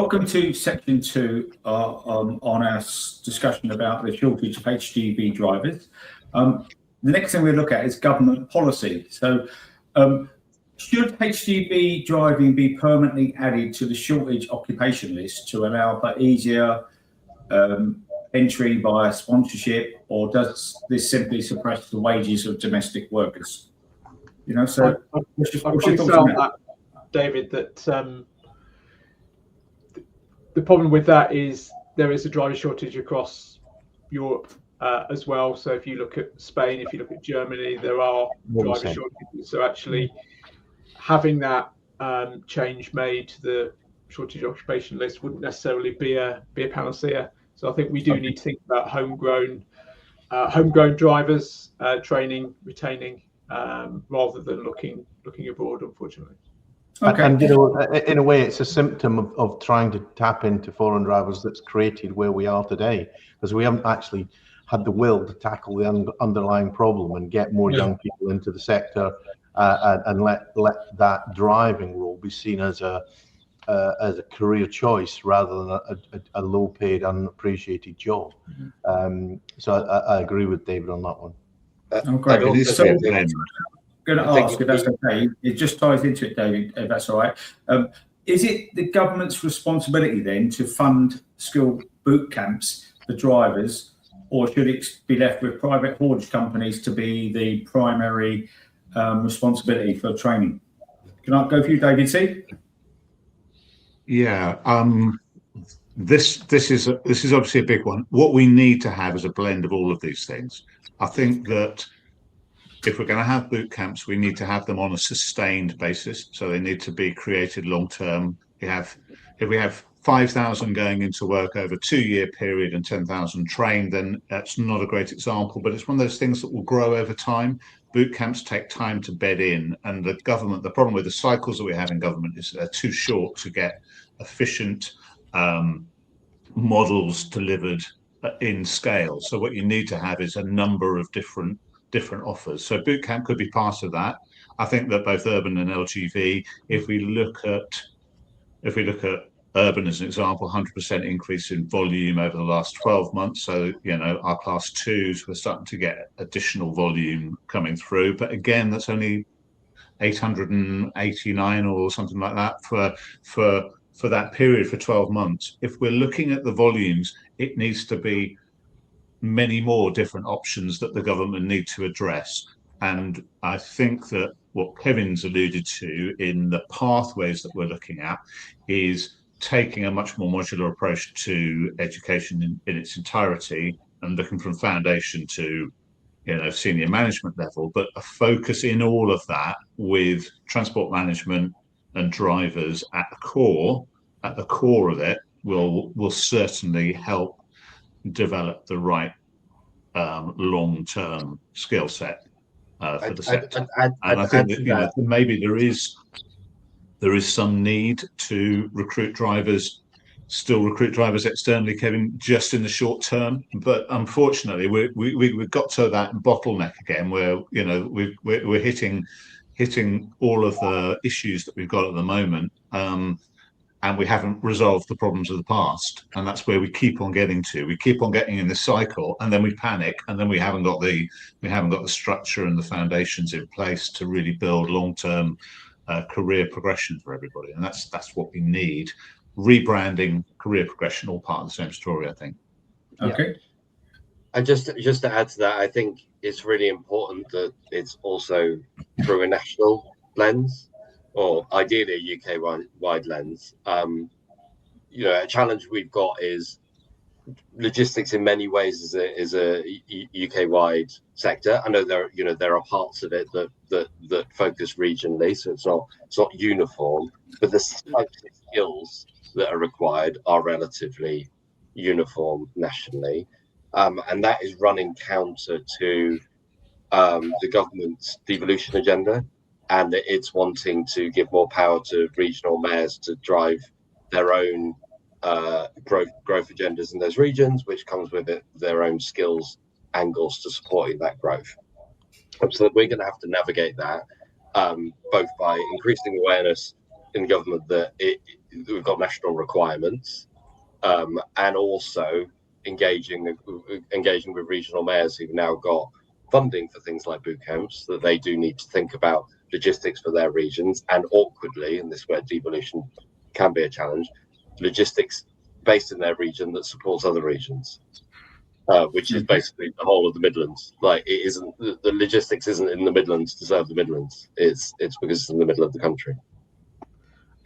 welcome to section 2 on our discussion about the shortage of HGV drivers. The next thing we look at is government policy. So should HGV driving be permanently added to the shortage occupation list to allow for easier entry via sponsorship, or does this simply suppress the wages of domestic workers? You know, so what's your thoughts on that? David, that the problem with that is there is a driver shortage across Europe as well. So if you look at Spain, if you look at Germany, there are driver shortages. So actually having that change made to the shortage occupation list wouldn't necessarily be a panacea. So I think we do need to think about homegrown drivers, training, retaining, rather than looking abroad, unfortunately. Okay. And you know, in a way, it's a symptom of trying to tap into foreign drivers that's created where we are today, because we haven't actually had the will to tackle the underlying problem and get more young people into the sector, and let that driving role be seen as a career choice rather than a low-paid, unappreciated job. So I agree with David on that one. Great. Going to ask, if that's okay, it just ties into it, David, if that's all right. Is it the government's responsibility then to fund skill boot camps for drivers, or should it be left with private haulage companies to be the primary responsibility for training? Can I go for you, David C? Yeah, this is obviously a big one. What we need to have is a blend of all of these things. I think that if we're going to have boot camps, we need to have them on a sustained basis. So they need to be created long term. If we have 5,000 going into work over a 2-year period and 10,000 trained, then that's not a great example. But it's one of those things that will grow over time. Boot camps take time to bed in, and the problem with the cycles that we have in government is they're too short to get efficient models delivered in scale. So what you need to have is a number of different offers. So boot camp could be part of that. I think that both urban and LGV, if we look at urban as an example, 100% increase in volume over the last 12 months. So, you know, our class 2s, we're starting to get additional volume coming through. But again, that's only 889 or something like that for that period, for 12 months. If we're looking at the volumes, it needs to be many more different options that the government need to address. And I think that what Kevin's alluded to in the pathways that we're looking at is taking a much more modular approach to education in its entirety, and looking from foundation to, you know, senior management level, but a focus in all of that with transport management and drivers at the core of it will certainly help develop the right long-term skill set for the sector. And I think that, you know, maybe there is some need to recruit drivers externally, Kevin, just in the short term. But unfortunately, we've got to that bottleneck again, where, you know, we're hitting all of the issues that we've got at the moment. And we haven't resolved the problems of the past, and that's where we keep on getting to. We keep on getting in this cycle, and then we panic, and then we haven't got the structure and the foundations in place to really build long-term career progression for everybody. And that's what we need. Rebranding, career progression, all part of the same story, I think. Okay. And just to add to that, I think it's really important that it's also through a national lens, or ideally a UK-wide lens. You know, a challenge we've got is logistics in many ways is a UK-wide sector. I know there are parts of it that focus regionally, so it's not uniform, but the types of skills that are required are relatively uniform nationally, and that is running counter to the government's devolution agenda. And it's wanting to give more power to regional mayors to drive their own growth agendas in those regions, which comes with it their own skills angles to supporting that growth. So we're going to have to navigate that, both by increasing awareness in government that we've got national requirements, and also engaging with regional mayors who've now got funding for things like boot camps, that they do need to think about logistics for their regions, and awkwardly, and this is where devolution can be a challenge, logistics based in their region that supports other regions, which is basically the whole of the Midlands. Like, it isn't, the logistics isn't in the Midlands to serve the Midlands. It's because it's in the middle of the country.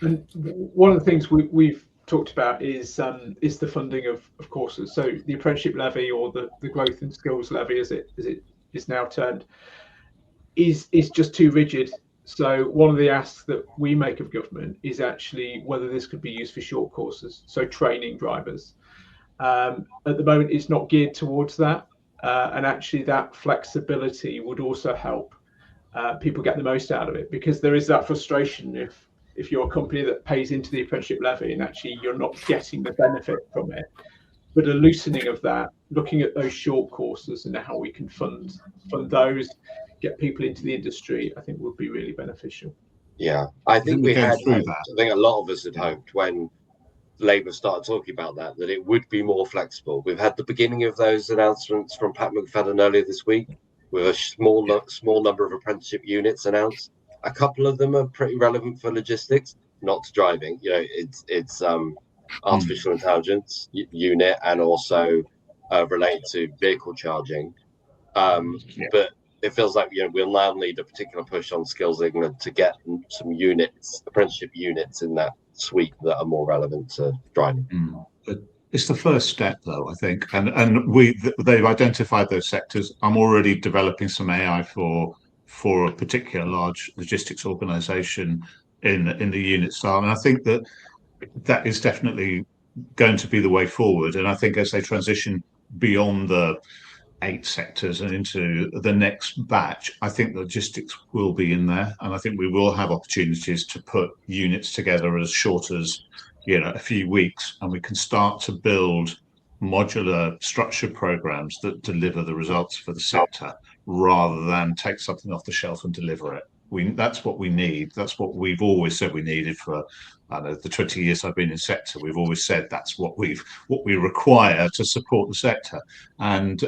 And one of the things we've talked about is the funding of courses. So the apprenticeship levy, or the growth and skills levy, as it is now termed, is just too rigid. So one of the asks that we make of government is actually whether this could be used for short courses, so training drivers. At the moment, it's not geared towards that, and actually that flexibility would also help people get the most out of it, because there is that frustration if you're a company that pays into the apprenticeship levy and actually you're not getting the benefit from it. But a loosening of that, looking at those short courses and how we can fund those, get people into the industry, I think would be really beneficial. Yeah, I think we had hoped, I think a lot of us had hoped when Labour started talking about that it would be more flexible. We've had the beginning of those announcements from Pat McFadden earlier this week, with a small number of apprenticeship units announced. A couple of them are pretty relevant for logistics, not to driving. You know, it's artificial intelligence unit, and also related to vehicle charging. But it feels like, you know, we'll now need a particular push on Skills England to get some units, apprenticeship units in that suite that are more relevant to driving. It's the first step, though, I think, and they've identified those sectors. I'm already developing some AI for a particular large logistics organisation in the unit style, and I think that is definitely going to be the way forward. And I think as they transition beyond the 8 sectors and into the next batch, I think logistics will be in there, and I think we will have opportunities to put units together as short as, you know, a few weeks, and we can start to build modular structured programs that deliver the results for the sector, rather than take something off the shelf and deliver it. That's what we need. That's what we've always said we needed for, I don't know, the 20 years I've been in sector. We've always said that's what we require to support the sector. And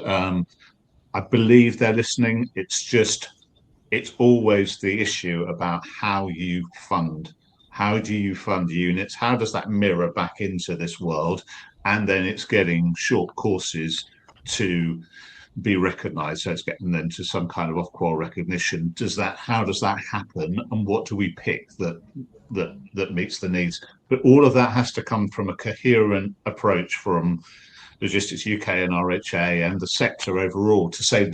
I believe they're listening. It's always the issue about how you fund. How do you fund units? How does that mirror back into this world? And then it's getting short courses to be recognised, so it's getting them to some kind of off-qual recognition. How does that happen, and what do we pick that meets the needs? But all of that has to come from a coherent approach from Logistics UK and RHA and the sector overall to say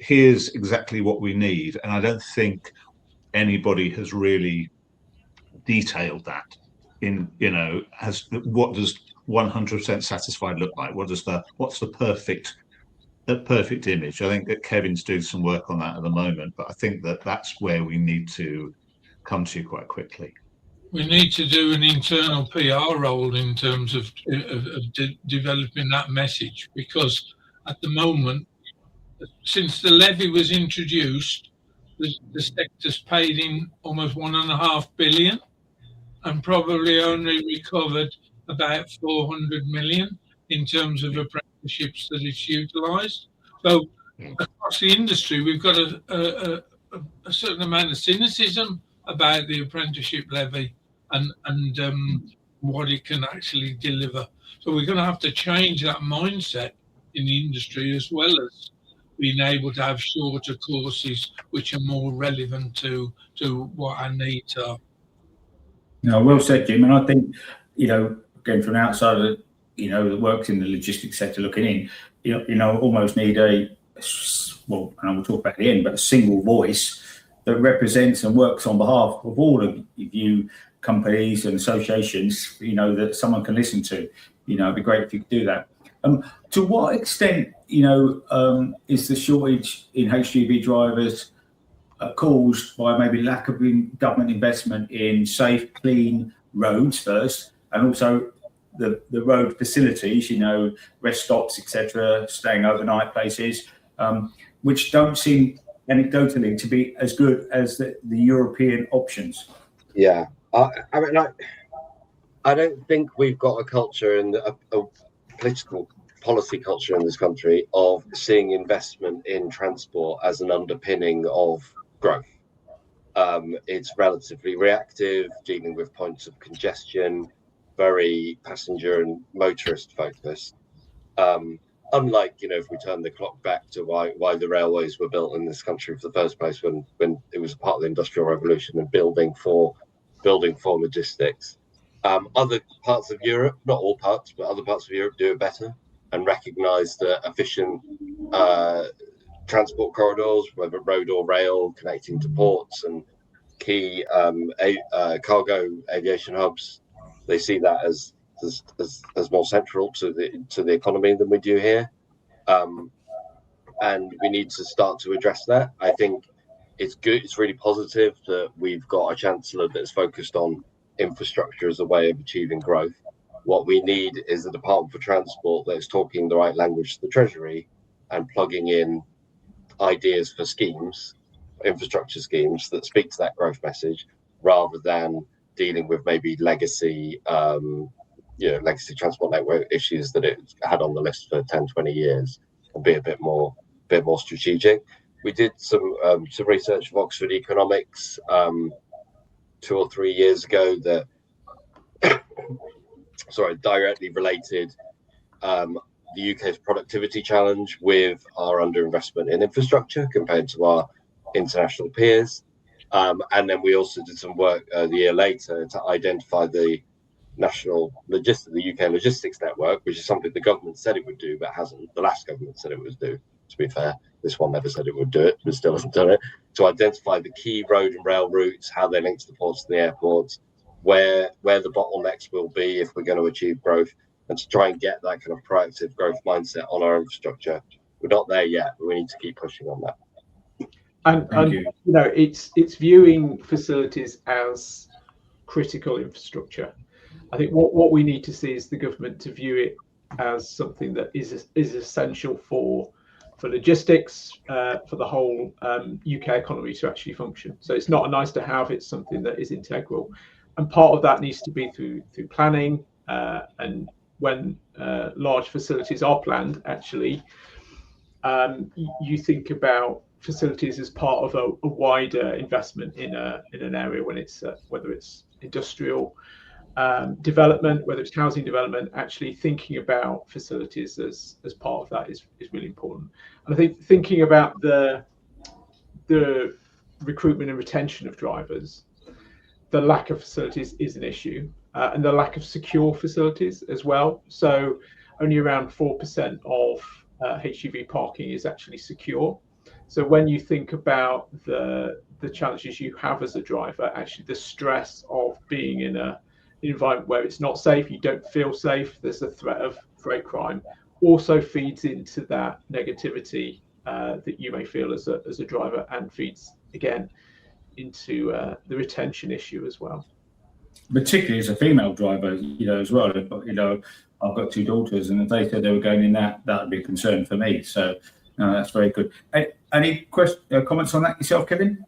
here's exactly what we need. And I don't think anybody has really detailed that in, you know, what does 100% satisfied look like? What's the perfect image? I think that Kevin's doing some work on that at the moment, but I think that's where we need to come to quite quickly. We need to do an internal PR role in terms of developing that message, because at the moment, since the levy was introduced, the sector's paid in almost 1.5 billion and probably only recovered about 400 million in terms of apprenticeships that it's utilised. So across the industry, we've got a certain amount of cynicism about the apprenticeship levy and what it can actually deliver. So we're going to have to change that mindset in the industry, as well as being able to have shorter courses which are more relevant to what our needs are. No, well said, Jim. And I think, you know, again, from outside of, you know, that works in the logistics sector looking in, you know, almost need and we'll talk about it at the end, but a single voice that represents and works on behalf of all of you companies and associations, you know, that someone can listen to. You know, it'd be great if you could do that. To what extent, you know, is the shortage in HGV drivers caused by maybe lack of government investment in safe, clean roads first, and also the road facilities, you know, rest stops, etc., staying overnight places, which don't seem anecdotally to be as good as the European options? Yeah, I mean, I don't think we've got a culture and a political policy culture in this country of seeing investment in transport as an underpinning of growth. It's relatively reactive, dealing with points of congestion, very passenger and motorist focused. Unlike, if we turn the clock back to why the railways were built in this country for the first place, when it was part of the Industrial Revolution and building for logistics. Other parts of Europe, not all parts, but other parts of Europe do it better and recognise that efficient transport corridors, whether road or rail, connecting to ports and key cargo aviation hubs, they see that as more central to the economy than we do here, and we need to start to address that. I think it's good. It's really positive that we've got a chancellor that's focused on infrastructure as a way of achieving growth. What we need is a Department for Transport that's talking the right language to the Treasury and plugging in ideas for schemes, infrastructure schemes that speak to that growth message, rather than dealing with maybe legacy transport network issues that it had on the list for 10, 20 years, and be a bit more strategic. We did some research of Oxford Economics 2 or 3 years ago that directly related the UK's productivity challenge with our underinvestment in infrastructure compared to our international peers. And then we also did some work the year later to identify the the UK logistics network, which is something the government said it would do, but hasn't. The last government said it would do, to be fair. This one never said it would do it, but still hasn't done it. To identify the key road and rail routes, how they link to the ports and the airports, where the bottlenecks will be if we're going to achieve growth, and to try and get that kind of proactive growth mindset on our infrastructure. We're not there yet, but we need to keep pushing on that. And it's viewing facilities as critical infrastructure. I think what we need to see is the government to view it as something that is essential for logistics, for the whole UK economy to actually function. So it's not a nice to have; it's something that is integral, and part of that needs to be through planning. And when large facilities are planned, actually, you think about facilities as part of a wider investment in an area, when it's whether it's industrial development, whether it's housing development. Actually thinking about facilities as part of that is really important. And I think thinking about the recruitment and retention of drivers, the lack of facilities is an issue, and the lack of secure facilities as well. So only around 4% of HGV parking is actually secure. So when you think about the challenges you have as a driver, actually the stress of being in an environment where it's not safe, you don't feel safe, there's a threat of freight crime, also feeds into that negativity that you may feel as a driver, and feeds again into the retention issue as well. Particularly as a female driver, as well. I've got 2 daughters, and if they said they were going in that would be a concern for me. So no, that's very good. Any comments on that yourself, Kevin?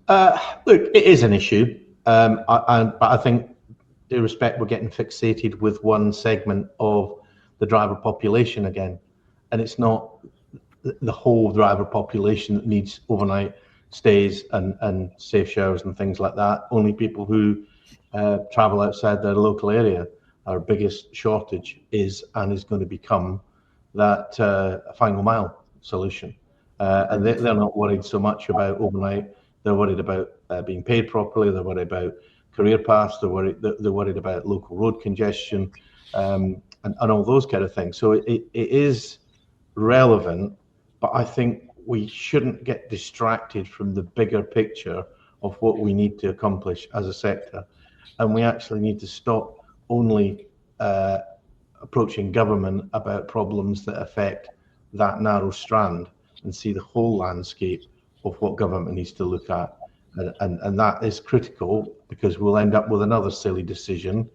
Look, it is an issue, but I think, due respect, we're getting fixated with one segment of the driver population again, and it's not the whole driver population that needs overnight stays and safe showers and things like that. Only people who travel outside their local area. Our biggest shortage is going to become that final mile solution, and they're not worried so much about overnight. They're worried about being paid properly. They're worried about career paths. They're worried about local road congestion, and all those kind of things. So it is relevant, but I think we shouldn't get distracted from the bigger picture of what we need to accomplish as a sector, and we actually need to stop only approaching government about problems that affect that narrow strand, and see the whole landscape of what government needs to look at. And that is critical, because we'll end up with another silly decision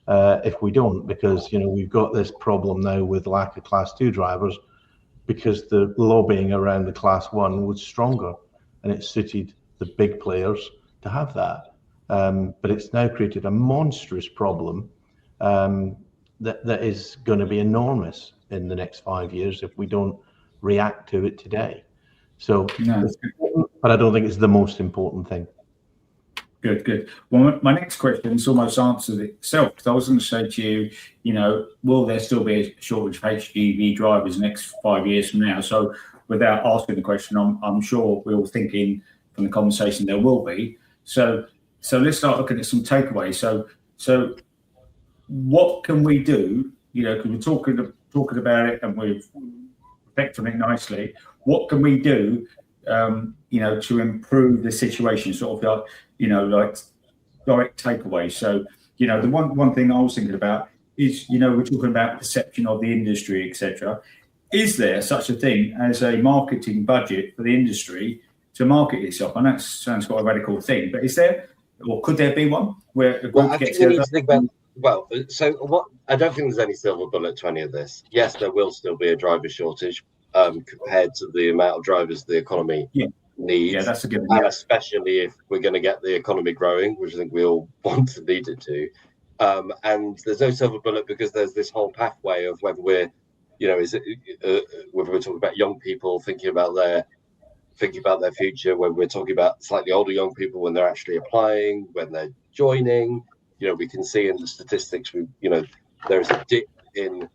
if we don't, because we've got this problem now with lack of Class 2 drivers, because the lobbying around the Class 1 was stronger, and it suited the big players to have that. but it's now created a monstrous problem that is going to be enormous in the next 5 years if we don't react to it today. So, but I don't think it's the most important thing. Good. Well, my next question's almost answered itself, because I was going to say to you, you know, will there still be a shortage of HGV drivers next 5 years from now? So without asking the question, I'm sure we're all thinking from the conversation there will be. So let's start looking at some takeaways. So what can we do? You know, because we're talking about it and we've reflected on it nicely. What can we do, you know, to improve the situation? Sort of like, you know, like direct takeaways. So, you know, the one thing I was thinking about is, you know, we're talking about perception of the industry, etc. Is there such a thing as a marketing budget for the industry to market itself? And that sounds quite a radical thing, but is there, or could there be one where a group gets together? Well, so what? I don't think there's any silver bullet to any of this. Yes, there will still be a driver shortage compared to the amount of drivers the economy needs. Yeah, that's a good one. And especially if we're going to get the economy growing, which I think we all want to need it to. And there's no silver bullet because there's this whole pathway of whether we're, you know, whether we're talking about young people thinking about their future, when we're talking about slightly older young people when they're actually applying, when they're joining. You know, we can see in the statistics, there's a dip in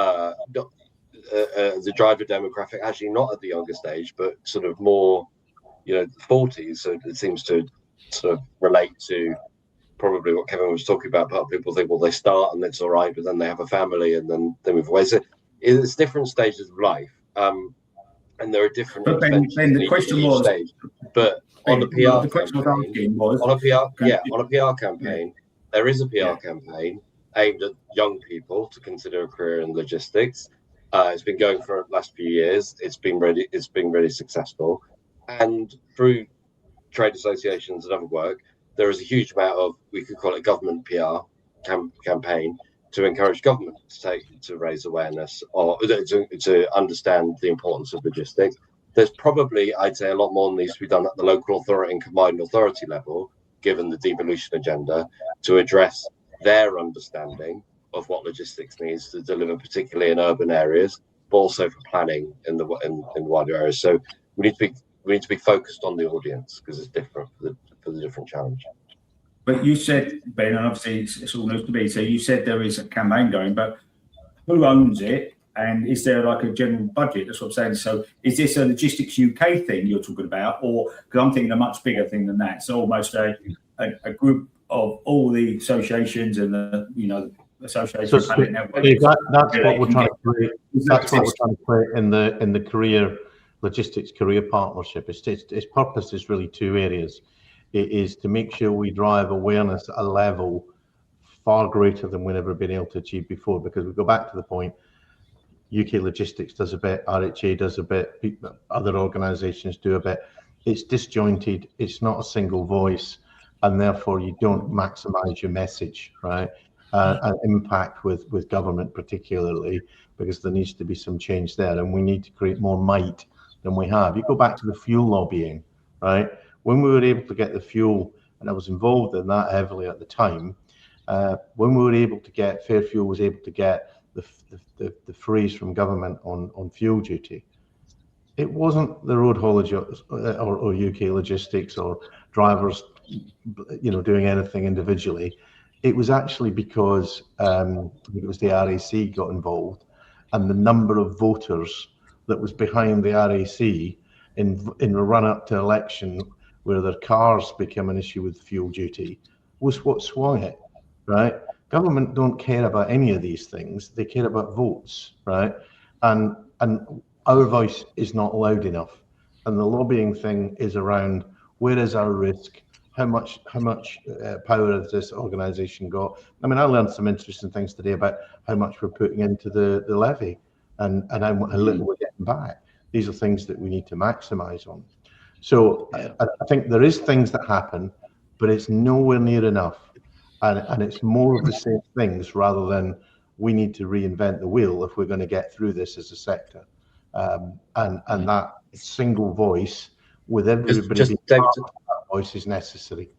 the driver demographic, actually not at the youngest age, but sort of more, you know, 40s. So it seems to sort of relate to probably what Kevin was talking about. But people think, well, they start and it's all right, but then they have a family and then they move away. So it's different stages of life. And there are different. But then the question was, stage. But on the PR campaign, on a PR campaign, there is a PR campaign aimed at young people to consider a career in logistics. It's been going for the last few years. It's been really successful, and through trade associations and other work, there is a huge amount of, we could call it government PR campaign to encourage government to raise awareness or to understand the importance of logistics. There's probably, I'd say, a lot more needs to be done at the local authority and combined authority level, given the devolution agenda, to address their understanding of what logistics needs to deliver, particularly in urban areas, but also for planning in wider areas. So we need to be focused on the audience because it's different for the different challenge. But you said, Ben, and obviously it's all news to me. So you said there is a campaign going, but who owns it? And is there like a general budget? That's what I'm saying. So is this a Logistics UK thing you're talking about, or because I'm thinking a much bigger thing than that? So almost a group of all the associations and the, you know, associations. So that's what we're trying to create. That's what we're trying to create in the career logistics career partnership. Its purpose is really two areas. It is to make sure we drive awareness at a level far greater than we've ever been able to achieve before. Because we go back to the point, UK Logistics does a bit, RHA does a bit, other organisations do a bit. It's disjointed, it's not a single voice, and therefore you don't maximise your message, right? And impact with government particularly, because there needs to be some change there, and we need to create more might than we have. You go back to the fuel lobbying, right? When we were able to get the fuel, and I was involved in that heavily at the time, when we were able to get, Fair Fuel was able to get the freeze from government on fuel duty, it wasn't the road haulage or UK Logistics or drivers, you know, doing anything individually. It was actually because I think it was the RAC got involved, and the number of voters that was behind the RAC in the run up to election, where their cars became an issue with fuel duty, was what swung it, right? Government don't care about any of these things. They care about votes, right? And our voice is not loud enough. And the lobbying thing is around, where is our risk? How much power has this organisation got? I mean, I learned some interesting things today about how much we're putting into the levy and how little we're getting back. These are things that we need to maximise on. So I think there is things that happen, but it's nowhere near enough. And it's more of the same things rather than we need to reinvent the wheel if we're going to get through this as a sector. And that single voice with everybody, that voice is necessary.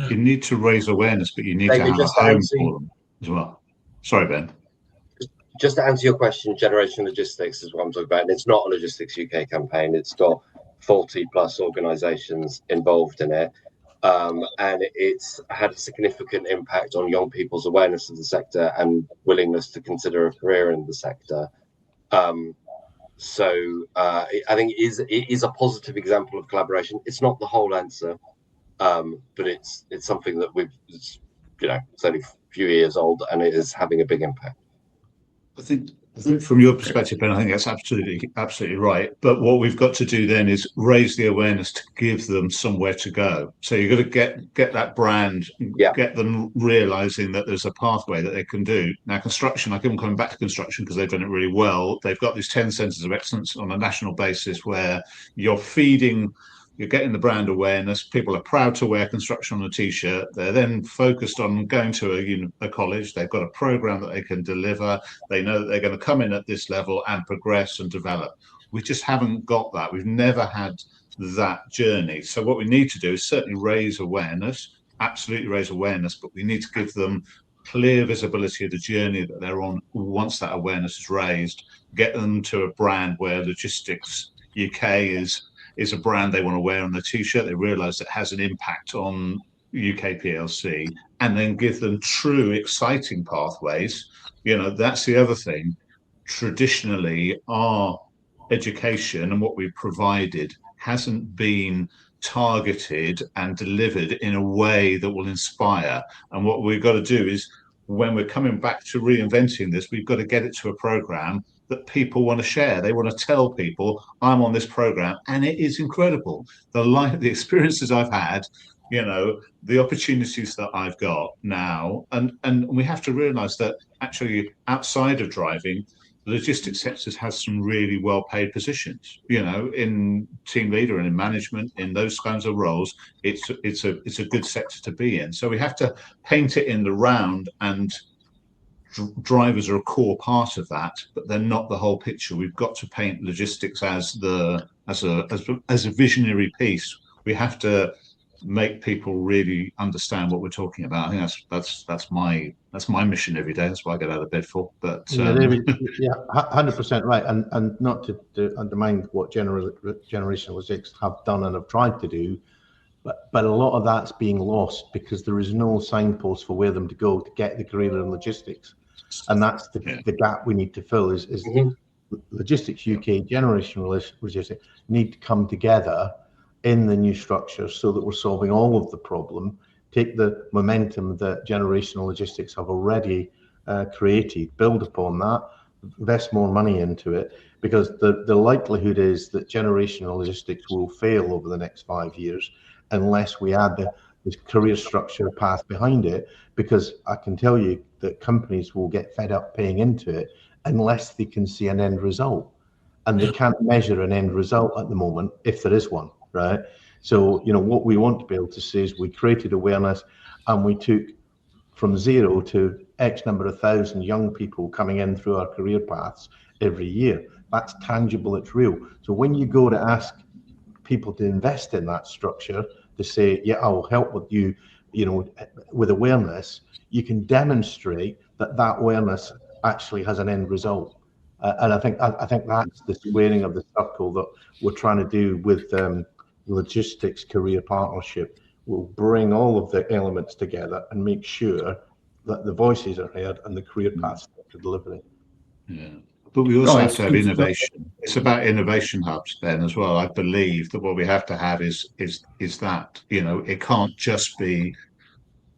You need to raise awareness, but you need David, to have a home for them as well. Sorry, Ben. Just to answer your question, Generation Logistics is what I'm talking about. And it's not a Logistics UK campaign. It's got 40 plus organisations involved in it. And it's had a significant impact on young people's awareness of the sector and willingness to consider a career in the sector. So I think it is a positive example of collaboration. It's not the whole answer, but it's something that it's only a few years old and it is having a big impact. I think from your perspective, Ben, I think that's absolutely right. But what we've got to do then is raise the awareness to give them somewhere to go. So you've got to get that brand, get them realising that there's a pathway that they can do. Now, construction, I keep coming back to construction because they've done it really well. They've got these 10 centres of excellence on a national basis where you're getting the brand awareness. People are proud to wear construction on a t-shirt. They're then focused on going to a college. They've got a program that they can deliver. They know that they're going to come in at this level and progress and develop. We just haven't got that. We've never had that journey. So what we need to do is certainly raise awareness, absolutely raise awareness, but we need to give them clear visibility of the journey that they're on once that awareness is raised, get them to a brand where Logistics UK is a brand they want to wear on their t-shirt. They realise it has an impact on UK PLC, and then give them true exciting pathways. That's the other thing. Traditionally, our education and what we've provided hasn't been targeted and delivered in a way that will inspire. And what we've got to do is, when we're coming back to reinventing this, we've got to get it to a programme that people want to share. They want to tell people, I'm on this program, and it is incredible. The experiences I've had, the opportunities that I've got now, and we have to realise that actually outside of driving, the logistics sector has some really well-paid positions. In team leader and in management, in those kinds of roles, it's a good sector to be in. So we have to paint it in the round, and drivers are a core part of that, but they're not the whole picture. We've got to paint logistics as a visionary piece. We have to make people really understand what we're talking about. I think that's my mission every day. That's what I get out of bed for. But 100% right. And not to undermine what Generation Logistics have done and have tried to do, but a lot of that's being lost because there is no signpost for where them to go to get the career in logistics. And that's the gap we need to fill is Logistics UK, Generation Logistics need to come together in the new structure so that we're solving all of the problem, take the momentum that Generational Logistics have already created, build upon that, invest more money into it, because the likelihood is that Generational Logistics will fail over the next 5 years unless we add this career structure path behind it, because I can tell you that companies will get fed up paying into it unless they can see an end result, and they can't measure an end result at the moment if there is one, right? So what we want to be able to say is we created awareness, and we took from 0 to X number of thousand young people coming in through our career paths every year. That's tangible, it's real. So when you go to ask people to invest in that structure, to say, yeah, I'll help with you, with awareness, you can demonstrate that awareness actually has an end result. And I think that's the squaring of the circle that we're trying to do with Logistics Career Partnership. We'll bring all of the elements together and make sure that the voices are heard and the career paths are delivering. Yeah. But we also have to have innovation. It's about innovation hubs, Ben, as well. I believe that what we have to have is that, it can't just be,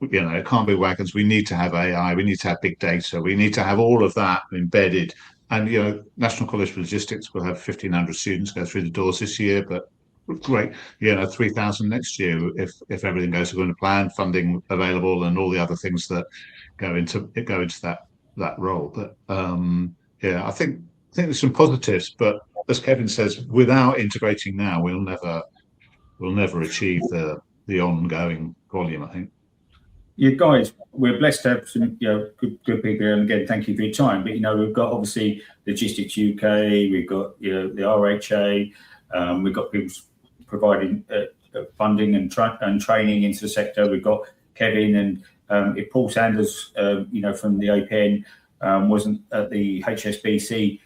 it can't be wagons. We need to have AI. We need to have big data. We need to have all of that embedded. And, National College of Logistics will have 1,500 students go through the doors this year, but great, 3,000 next year if everything goes according to plan, funding available, and all the other things that go into that role. But I think there's some positives, but as Kevin says, without integrating now, we'll never achieve the ongoing volume, I think. You guys, we're blessed to have some good people here, and again, thank you for your time. But we've got obviously Logistics UK, we've got the RHA, we've got people providing funding and training into the sector. We've got Kevin, and if Paul Sanders, from the APN, wasn't at the HSBC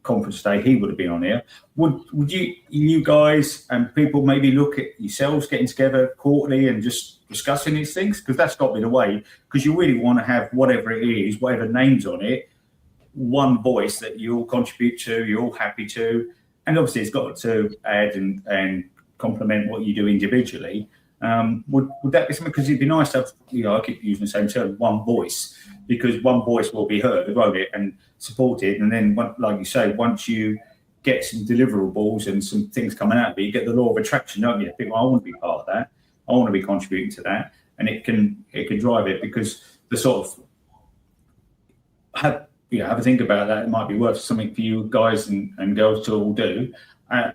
conference day, he would have been on here. Would you guys and people maybe look at yourselves getting together quarterly and just discussing these things? Because that's got to be the way, because you really want to have whatever it is, whatever name's on it, one voice that you all contribute to, you're all happy to, and obviously it's got to add and complement what you do individually. Would that be something? Because it'd be nice to have, I keep using the same term, one voice, because one voice will be heard, won't it, and supported. And then, like you say, once you get some deliverables and some things coming out of it, you get the law of attraction, don't you? People, I want to be part of that. I want to be contributing to that, and it can drive it, because the sort of have a think about that. It might be worth something for you guys and girls to all do.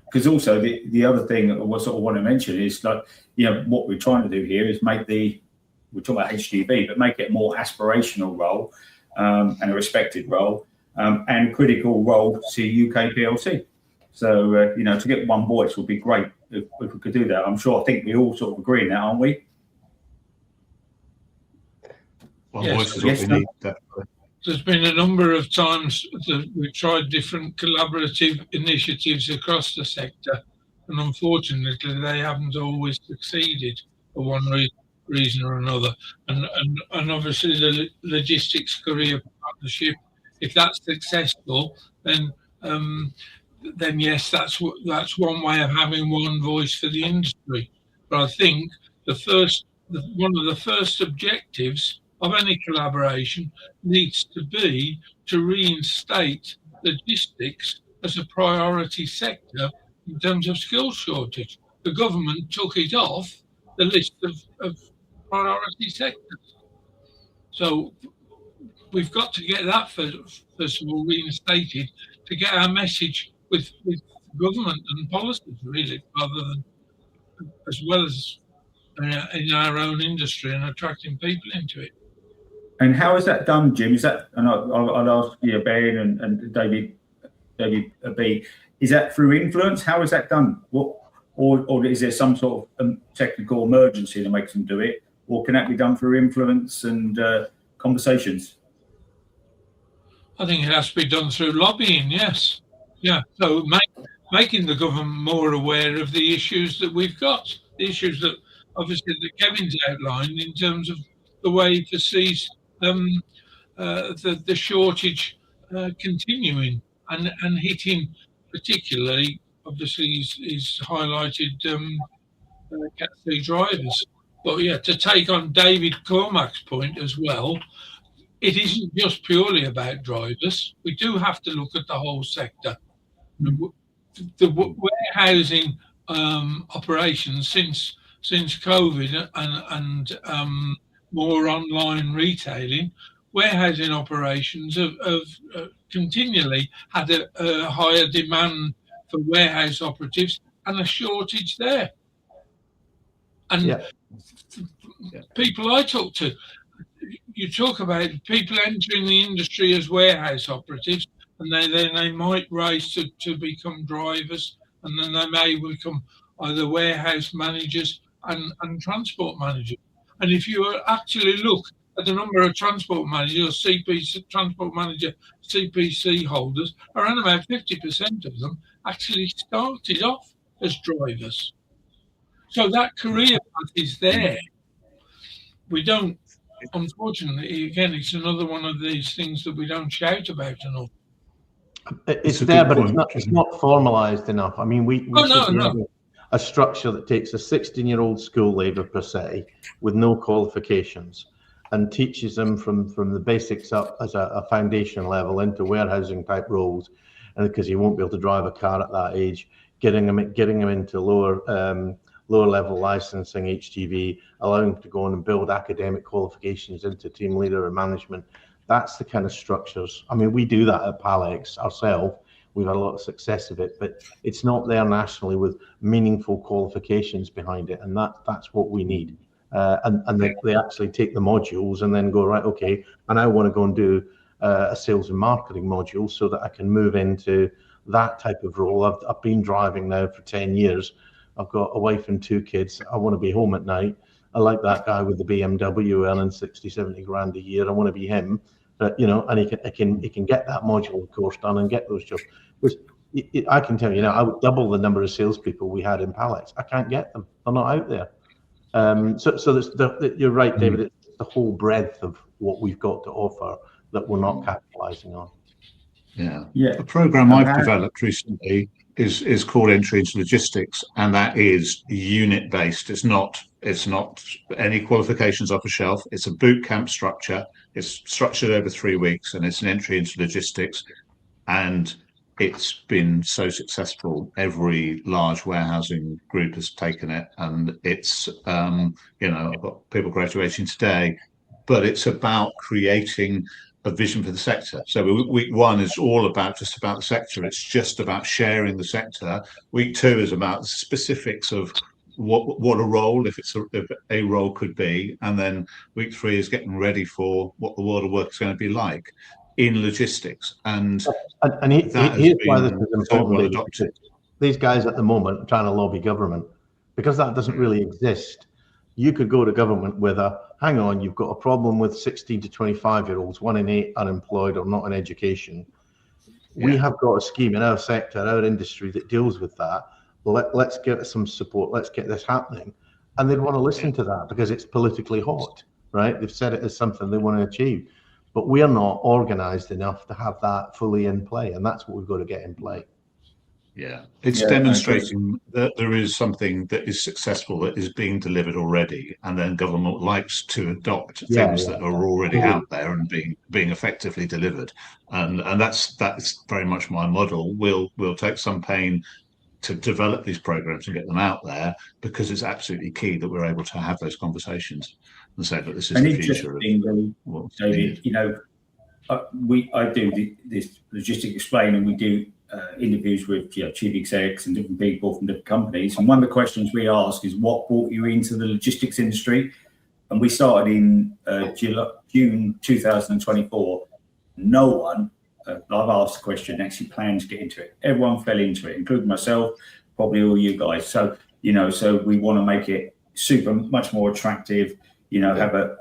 Because also the other thing I sort of want to mention is, like, what we're trying to do here is we're talking about HGV, but make it a more aspirational role and a respected role and critical role to UK PLC. So, to get one voice would be great if we could do that. I think we all sort of agree on that, aren't we? One voice is what we need, definitely. There's been a number of times that we've tried different collaborative initiatives across the sector, and unfortunately they haven't always succeeded for one reason or another. And obviously the logistics career partnership, if that's successful, then yes, that's one way of having one voice for the industry. But I think one of the first objectives of any collaboration needs to be to reinstate logistics as a priority sector in terms of skills shortage. The government took it off the list of priority sectors. So we've got to get that first of all reinstated to get our message with government and policies, really, rather than as well as in our own industry and attracting people into it. And how is that done, Jim? Is that, and I'll ask you, Ben and David B, is that through influence? How is that done? Or is there some sort of technical emergency that makes them do it? Or can that be done through influence and conversations? I think it has to be done through lobbying, yes. Yeah, so making the government more aware of the issues that we've got, the issues that obviously that Kevin's outlined in terms of the way he foresees the shortage continuing and hitting, particularly, obviously he's highlighted Cat C drivers. But yeah, to take on David Cormack's point as well, it isn't just purely about drivers. We do have to look at the whole sector. The warehousing operations since COVID and more online retailing, warehousing operations have continually had a higher demand for warehouse operatives and a shortage there. And people I talk to, you talk about people entering the industry as warehouse operatives, and they might rise to become drivers, and then they may become either warehouse managers and transport managers. And if you actually look at the number of transport managers, transport manager CPC holders, around about 50% of them actually started off as drivers. So that career path is there. We don't, unfortunately, again, it's another one of these things that we don't shout about enough. It's there, but it's not formalised enough. I mean, we have a structure that takes a 16-year-old school leaver per se with no qualifications and teaches them from the basics up as a foundation level into warehousing type roles, and because he won't be able to drive a car at that age, getting them into lower level licensing HGV, allowing them to go on and build academic qualifications into team leader and management. That's the kind of structures. I mean, we do that at Palex ourselves. We've had a lot of success of it, but it's not there nationally with meaningful qualifications behind it, and that's what we need. And they actually take the modules and then go, right, okay, and I want to go and do a sales and marketing module so that I can move into that type of role. I've been driving now for 10 years, I've got a wife and 2 kids. I want to be home at night. I like that guy with the BMW earning 60, 70 grand a year. I want to be him. You know, and he can get that modular course done and get those jobs. Because I can tell you now, I would double the number of salespeople we had in pallets. I can't get them. They're not out there. So you're right, David. It's the whole breadth of what we've got to offer that we're not capitalising on. Yeah. The program I've developed recently is called Entry into Logistics, and that is unit based. It's not any qualifications off a shelf. It's a boot camp structure. It's structured over 3 weeks, and it's an entry into logistics. And it's been so successful. Every large warehousing group has taken it, and it's I've got people graduating today, but it's about creating a vision for the sector. So week 1 is all about just about the sector. It's just about sharing the sector. Week 2 is about the specifics of what a role, if a role could be, and then week 3 is getting ready for what the world of work is going to be like in logistics. And here's why this is important. These guys at the moment are trying to lobby government because that doesn't really exist. You could go to government with hang on, you've got a problem with 16 to 25-year-olds, 1 in 8 unemployed or not in education. We have got a scheme in our sector, our industry that deals with that. Let's get some support. Let's get this happening. And they'd want to listen to that because it's politically hot, right? They've said it as something they want to achieve. But we are not organised enough to have that fully in play. And that's what we've got to get in play. Yeah, it's demonstrating that there is something that is successful that is being delivered already, and then government likes to adopt things that are already out there and being effectively delivered, and that's very much my model. We'll take some pain to develop these programs and get them out there because it's absolutely key that we're able to have those conversations and say that this is the future. David, I do this logistic explain, and we do interviews with chief execs and different people from different companies, and one of the questions we ask is what brought you into the logistics industry. And we started in June 2024. No one, I've asked the question, actually planned to get into it. Everyone fell into it, including myself, probably all you guys. So so we want to make it much more attractive, have an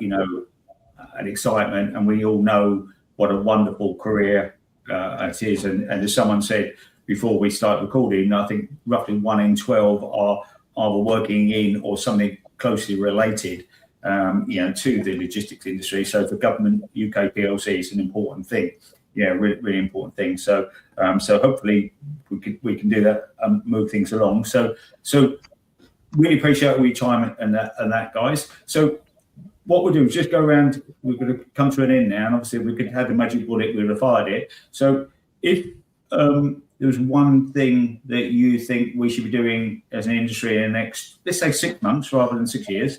excitement, and we all know what a wonderful career it is. And as someone said before we start recording, I think roughly 1 in 12 are either working in or something closely related, to the logistics industry. So for government UK PLC, it's an important thing. Yeah, really, really important thing. So hopefully we can do that and move things along. So really appreciate all your time and that, guys. So what we'll do is just go around. We're going to come to an end now, and obviously we could have the magic bullet, we would have fired it. So if there's one thing that you think we should be doing as an industry in the next, let's say 6 months rather than 6 years,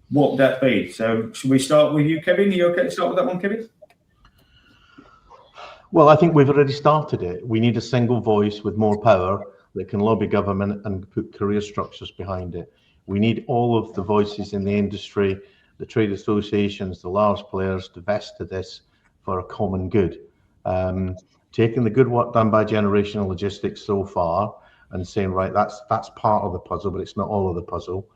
what would that be? So should we start with you, Kevin? Are you okay to start with that one, Kevin? Well, I think we've already started it. We need a single voice with more power that can lobby government and put career structures behind it. We need all of the voices in the industry, the trade associations, the large players to vest to this for a common good. Taking the good work done by Generational Logistics so far and saying, right, that's part of the puzzle, but it's not all of the puzzle.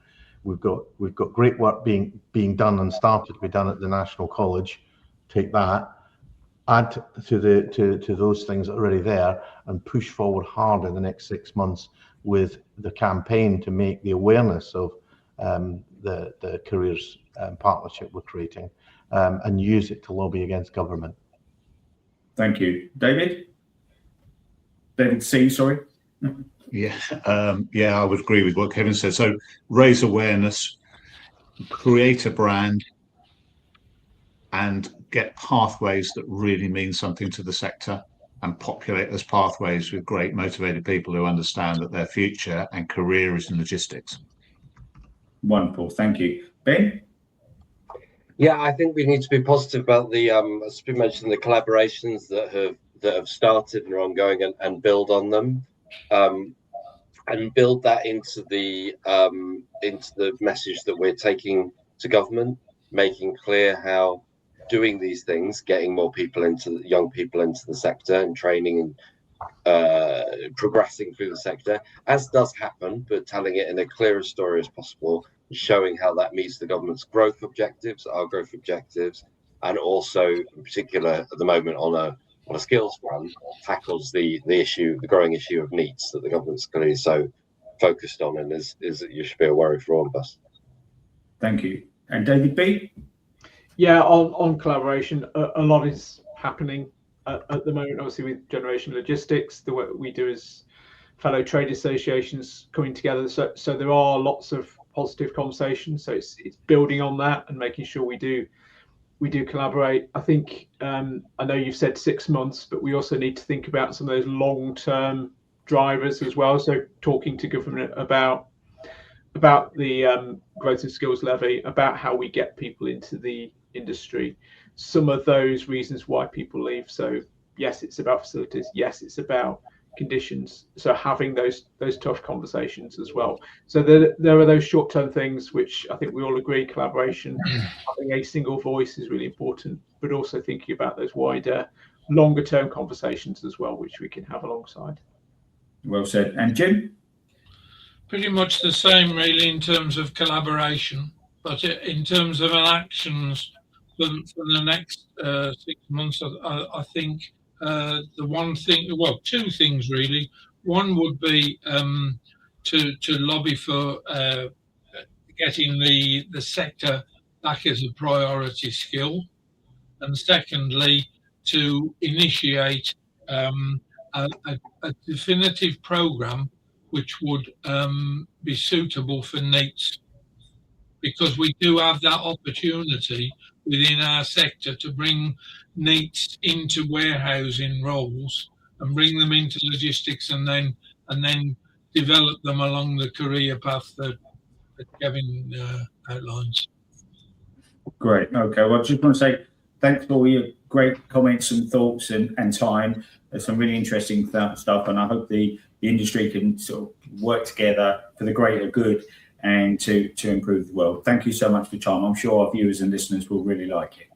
We've got great work being done and started to be done at the National College. Take that, add to those things that are already there, and push forward hard in the next 6 months with the campaign to make the awareness of the careers partnership we're creating, and use it to lobby against government. Thank you. David C, sorry. I would agree with what Kevin said. So raise awareness, create a brand, and get pathways that really mean something to the sector, and populate those pathways with great motivated people who understand that their future and career is in logistics. Wonderful, thank you. Ben? Yeah, I think we need to be positive about the, as we mentioned, the collaborations that have started and are ongoing, and build on them, and build that into the message that we're taking to government, making clear how doing these things, getting more young people into the sector and training progressing through the sector, as does happen, but telling it in a clear as story as possible, showing how that meets the government's growth objectives, our growth objectives, and also in particular at the moment on a skills front, tackles the growing issue of NEETs that the government's clearly so focused on, and is you should be a worry for all of us. Thank you. And David B? Yeah, on collaboration, a lot is happening at the moment, obviously with Generation Logistics, the work we do as fellow trade associations coming together. So there are lots of positive conversations. So it's building on that and making sure we do collaborate. I think I know you've said 6 months, but we also need to think about some of those long-term drivers as well. So talking to government about the growth and skills levy, about how we get people into the industry, some of those reasons why people leave. So yes, it's about facilities. Yes, it's about conditions. So having those tough conversations as well. So there are those short-term things which I think we all agree, collaboration, having a single voice is really important, but also thinking about those wider, longer-term conversations as well, which we can have alongside. Well said. And Jim? Pretty much the same, really, in terms of collaboration, but in terms of actions for the next 6 months, I think the one thing, well, two things really. One would be to lobby for getting the sector back as a priority skill, and secondly, to initiate a definitive programme which would be suitable for NEETs, because we do have that opportunity within our sector to bring NEETs into warehousing roles and bring them into logistics, and then develop them along the career path that Kevin outlines. Great. Okay. Well, I just want to say thanks for all your great comments and thoughts and time. There's some really interesting stuff, and I hope the industry can sort of work together for the greater good and to improve the world. Thank you so much for your time. I'm sure our viewers and listeners will really like it.